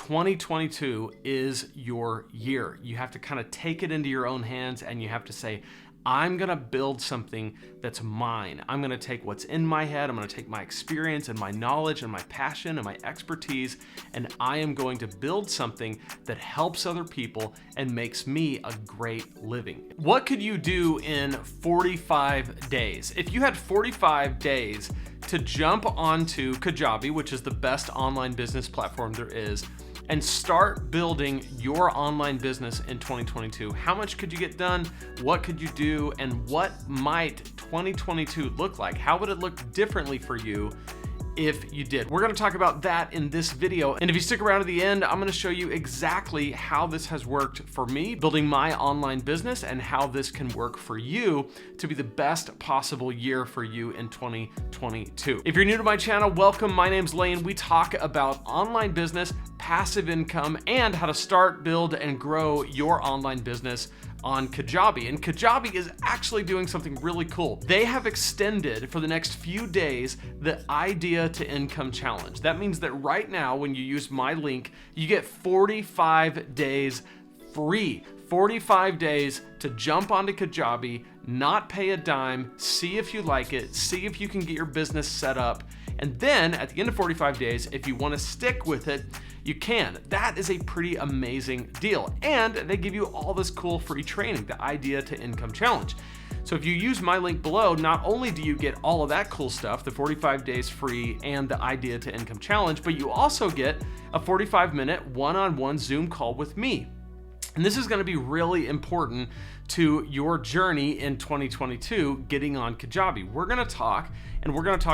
2022 is your year. You have to kind of take it into your own hands and you have to say, I'm gonna build something that's mine. I'm gonna take what's in my head, I'm gonna take my experience and my knowledge and my passion and my expertise, and I am going to build something that helps other people and makes me a great living. What could you do in 45 days? If you had 45 days to jump onto Kajabi, which is the best online business platform there is, and start building your online business in 2022. How much could you get done? What could you do? And what might 2022 look like? How would it look differently for you if you did? We're gonna talk about that in this video. And if you stick around to the end, I'm gonna show you exactly how this has worked for me, building my online business, and how this can work for you to be the best possible year for you in 2022. If you're new to my channel, welcome. My name's Lane. We talk about online business, passive income, and how to start, build, and grow your online business on Kajabi. And Kajabi is actually doing something really cool. They have extended for the next few days the idea to income challenge. That means that right now, when you use my link, you get 45 days free. 45 days to jump onto Kajabi, not pay a dime, see if you like it, see if you can get your business set up. And then at the end of 45 days, if you want to stick with it, you can. That is a pretty amazing deal. And they give you all this cool free training, the Idea to Income Challenge. So if you use my link below, not only do you get all of that cool stuff, the 45 days free and the Idea to Income Challenge, but you also get a 45-minute one-on-one Zoom call with me. And this is going to be really important to your journey in 2022 getting on Kajabi. We're going to talk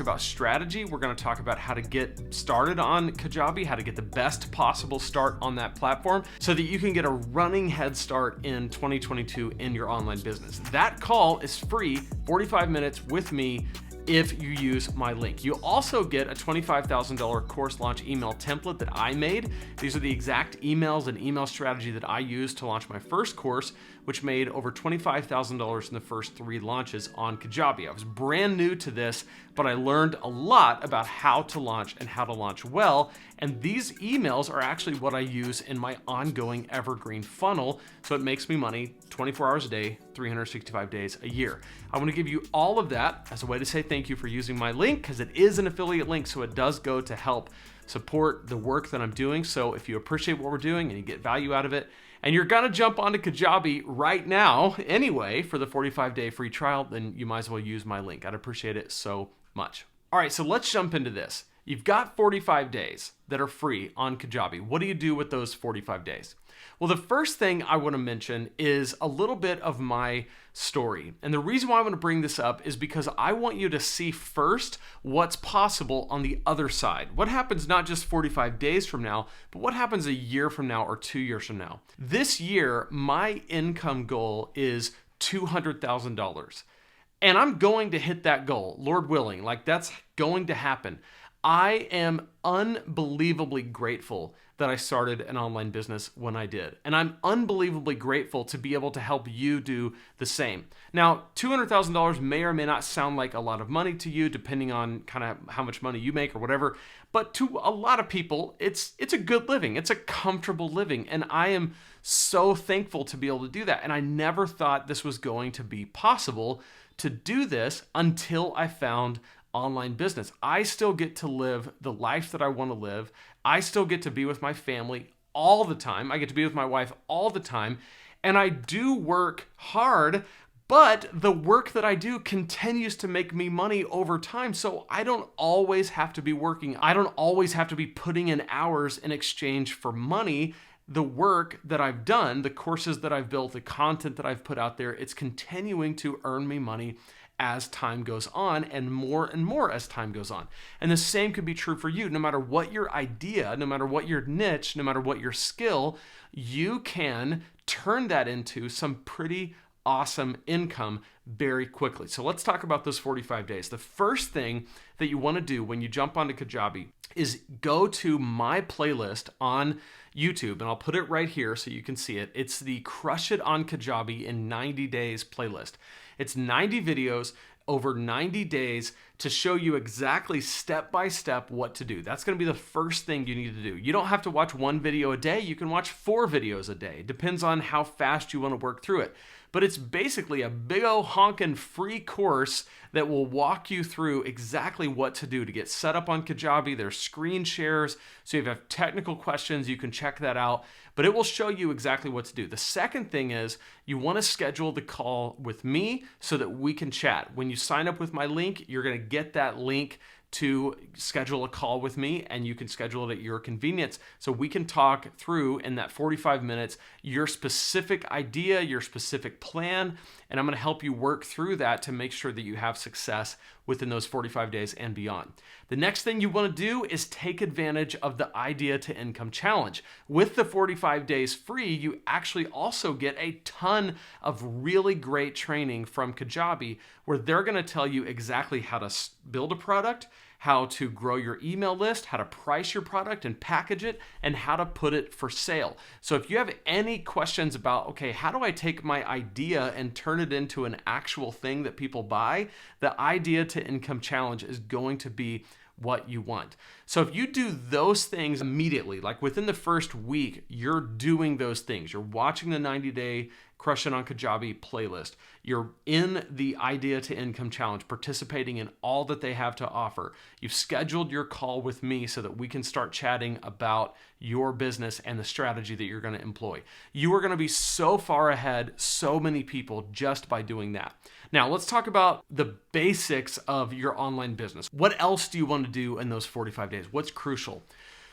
about strategy. We're going to talk about how to get started on Kajabi, how to get the best possible start on that platform so that you can get a running head start in 2022 in your online business. That call is free, 45 minutes with me, if you use my link. You also get a $25,000 course launch email template that I made. These are the exact emails and email strategy that I used to launch my first course, which made over $25,000 in the first 3 launches on Kajabi. I was brand new to this, but I learned a lot about how to launch and how to launch well. And these emails are actually what I use in my ongoing evergreen funnel. So it makes me money 24 hours a day, 365 days a year. I want to give you all of that as a way to say thank you for using my link, because it is an affiliate link, so it does go to help support the work that I'm doing. So if you appreciate what we're doing and you get value out of it, and you're gonna jump onto Kajabi right now anyway for the 45-day free trial, then you might as well use my link. I'd appreciate it so much. All right, so let's jump into this. You've got 45 days that are free on Kajabi. What do you do with those 45 days? Well, the first thing I want to mention is a little bit of my story. And the reason why I want to bring this up is because I want you to see first what's possible on the other side. What happens not just 45 days from now, but what happens a year from now or 2 years from now. This year, my income goal is $200,000. And I'm going to hit that goal, Lord willing. Like, that's going to happen. I am unbelievably grateful that I started an online business when I did. And I'm unbelievably grateful to be able to help you do the same. Now, $200,000 may or may not sound like a lot of money to you, depending on kind of how much money you make or whatever. But to a lot of people, it's a good living. It's a comfortable living. And I am so thankful to be able to do that. And I never thought this was going to be possible to do this until I found online business. I still get to live the life that I want to live. I still get to be with my family all the time. I get to be with my wife all the time. And I do work hard, but the work that I do continues to make me money over time. So I don't always have to be working. I don't always have to be putting in hours in exchange for money. The work that I've done, the courses that I've built, the content that I've put out there, it's continuing to earn me money as time goes on, and more as time goes on. And the same could be true for you. No matter what your idea, no matter what your niche, no matter what your skill, you can turn that into some pretty awesome income very quickly. So let's talk about those 45 days. The first thing that you want to do when you jump onto Kajabi is go to my playlist on YouTube, and I'll put it right here so you can see it. It's the Crush It on Kajabi in 90 Days playlist. It's 90 videos over 90 days to show you exactly step by step what to do. That's going to be the first thing you need to do. You don't have to watch one video a day. You can watch 4 videos a day. It depends on how fast you want to work through it. But it's basically a big old honkin' free course that will walk you through exactly what to do to get set up on Kajabi. There's screen shares, so if you have technical questions, you can check that out. But it will show you exactly what to do. The second thing is you want to schedule the call with me so that we can chat. When you sign up with my link, you're going to get that link to schedule a call with me, and you can schedule it at your convenience so we can talk through in that 45 minutes your specific idea, your specific plan, and I'm going to help you work through that to make sure that you have success within those 45 days and beyond. The next thing you want to do is take advantage of the Idea to Income Challenge. With the 45 days free, you actually also get a ton of really great training from Kajabi where they're going to tell you exactly how to build a product, how to grow your email list, how to price your product and package it, and how to put it for sale. So if you have any questions about, okay, how do I take my idea and turn it into an actual thing that people buy, the Idea to Income Challenge is going to be what you want. So if you do those things immediately, like within the first week, you're doing those things. You're watching the 90-day Crush It on Kajabi playlist. You're in the Idea to Income Challenge, participating in all that they have to offer. You've scheduled your call with me so that we can start chatting about your business and the strategy that you're going to employ. You are going to be so far ahead, so many people, just by doing that. Now, let's talk about the basics of your online business. What else do you want to do in those 45 days? What's crucial?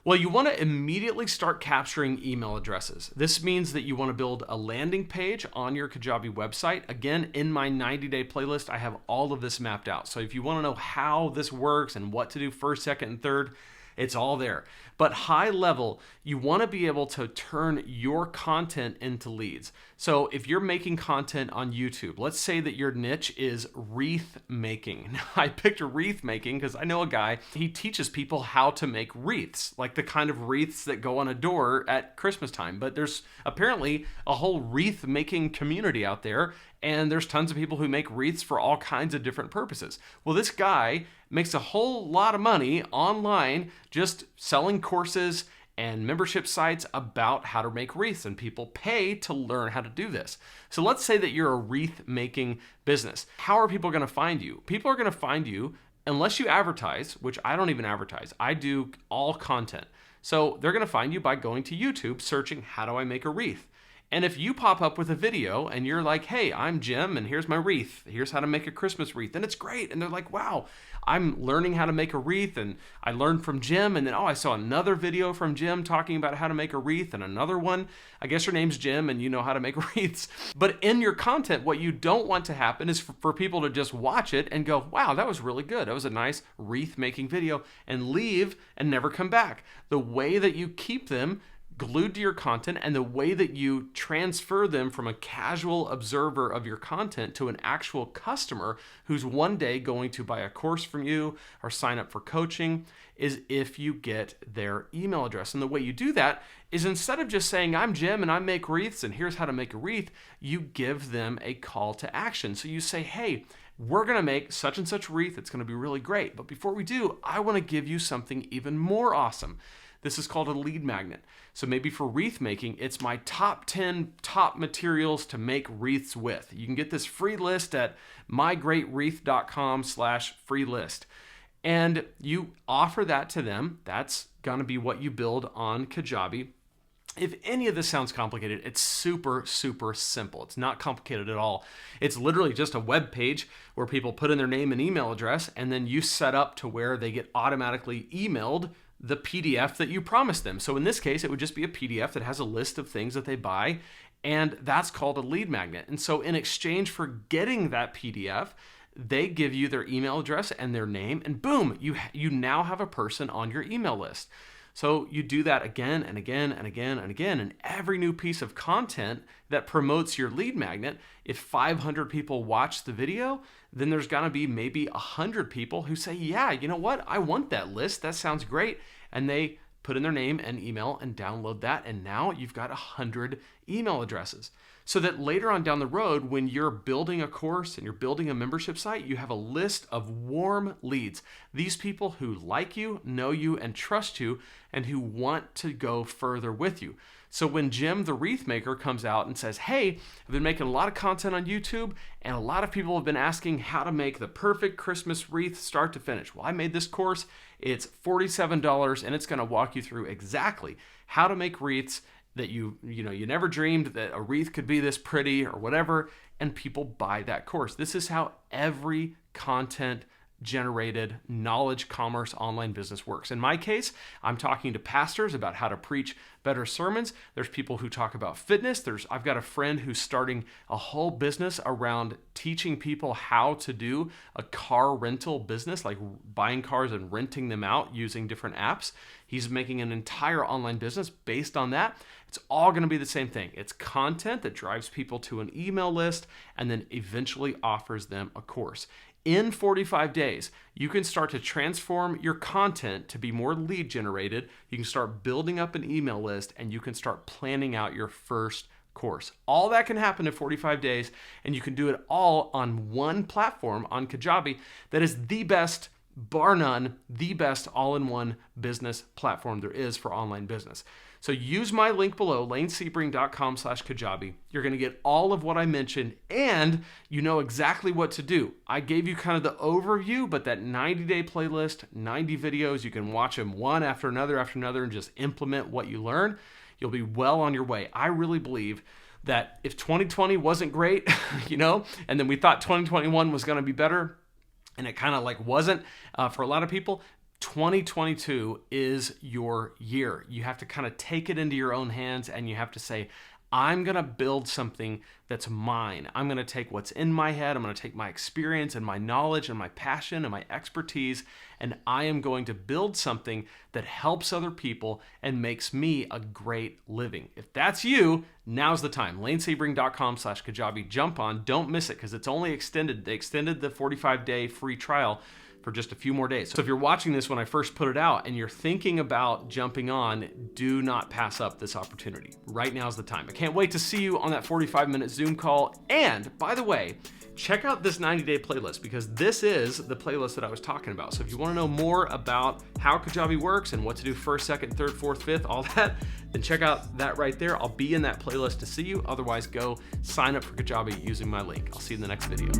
Well, you want to immediately start capturing email addresses. This means that you want to build a landing page on your Kajabi website. Again, in my 90-day playlist, I have all of this mapped out. So if you want to know how this works and what to do first, second, and third, it's all there. But high level, you want to be able to turn your content into leads. So if you're making content on YouTube, let's say that your niche is wreath making. Now, I picked wreath making because I know a guy, he teaches people how to make wreaths, like the kind of wreaths that go on a door at Christmas time. But there's apparently a whole wreath making community out there, and there's tons of people who make wreaths for all kinds of different purposes. Well, this guy makes a whole lot of money online just selling courses and membership sites about how to make wreaths, and people pay to learn how to do this. So let's say that you're a wreath making business. How are people going to find you? People are going to find you unless you advertise, which I don't even advertise. I do all content. So they're going to find you by going to YouTube, searching, how do I make a wreath? And if you pop up with a video and you're like, hey, I'm Jim and here's my wreath, here's how to make a Christmas wreath, then it's great. And they're like, wow, I'm learning how to make a wreath, and I learned from Jim, and then, oh, I saw another video from Jim talking about how to make a wreath, and another one. I guess your name's Jim and you know how to make wreaths. But in your content, what you don't want to happen is for people to just watch it and go, wow, that was really good. That was a nice wreath making video, and leave and never come back. The way that you keep them glued to your content, and the way that you transfer them from a casual observer of your content to an actual customer who's one day going to buy a course from you or sign up for coaching, is if you get their email address. And the way you do that is, instead of just saying, I'm Jim and I make wreaths and here's how to make a wreath, you give them a call to action. So you say, hey, we're going to make such and such wreath. It's going to be really great. But before we do, I want to give you something even more awesome. This is called a lead magnet. So maybe for wreath making, it's my top 10 top materials to make wreaths with. You can get this free list at mygreatwreath.com/free list. And you offer that to them. That's going to be what you build on Kajabi. If any of this sounds complicated, it's super, super simple. It's not complicated at all. It's literally just a web page where people put in their name and email address, and then you set up to where they get automatically emailed the PDF that you promised them. So in this case, it would just be a PDF that has a list of things that they buy, and that's called a lead magnet. And so in exchange for getting that PDF, they give you their email address and their name, and boom, you now have a person on your email list. So you do that again and again and again and again, and every new piece of content that promotes your lead magnet, if 500 people watch the video, then there's gonna be maybe 100 people who say, yeah, you know what? I want that list. That sounds great. And they put in their name and email and download that. And now you've got 100 email addresses. So that later on down the road, when you're building a course and you're building a membership site, you have a list of warm leads. These people who like you, know you, and trust you, and who want to go further with you. So when Jim, the wreath maker, comes out and says, hey, I've been making a lot of content on YouTube, and a lot of people have been asking how to make the perfect Christmas wreath start to finish. Well, I made this course. It's $47, and it's going to walk you through exactly how to make wreaths that you never dreamed that a wreath could be this pretty or whatever, and people buy that course. This is how every content generated knowledge commerce online business works. In my case, I'm talking to pastors about how to preach better sermons. There's people who talk about fitness. I've got a friend who's starting a whole business around teaching people how to do a car rental business, like buying cars and renting them out using different apps. He's making an entire online business based on that. It's all going to be the same thing. It's content that drives people to an email list and then eventually offers them a course. In 45 days, you can start to transform your content to be more lead generated. You can start building up an email list, and you can start planning out your first course. All that can happen in 45 days, and you can do it all on one platform on Kajabi that is the best, bar none, the best all-in-one business platform there is for online business. So use my link below, lanesebring.com/Kajabi. You're going to get all of what I mentioned, and you know exactly what to do. I gave you kind of the overview, but that 90-day playlist, 90 videos, you can watch them one after another, and just implement what you learn. You'll be well on your way. I really believe that if 2020 wasn't great, and then we thought 2021 was going to be better, and it kind of wasn't for a lot of people, 2022 is your year. You have to kind of take it into your own hands, and you have to say, I'm going to build something that's mine. I'm going to take what's in my head. I'm going to take my experience and my knowledge and my passion and my expertise, and I am going to build something that helps other people and makes me a great living. If that's you, now's the time. lanesebring.com/Kajabi. Jump on. Don't miss it, because it's only extended. They extended the 45-day free trial for just a few more days. So if you're watching this when I first put it out and you're thinking about jumping on, do not pass up this opportunity. Right now's the time. I can't wait to see you on that 45-minute Zoom call. And by the way, check out this 90-day playlist, because this is the playlist that I was talking about. So if you want to know more about how Kajabi works and what to do first, second, third, fourth, fifth, all that, then check out that right there. I'll be in that playlist to see you. Otherwise, go sign up for Kajabi using my link. I'll see you in the next video.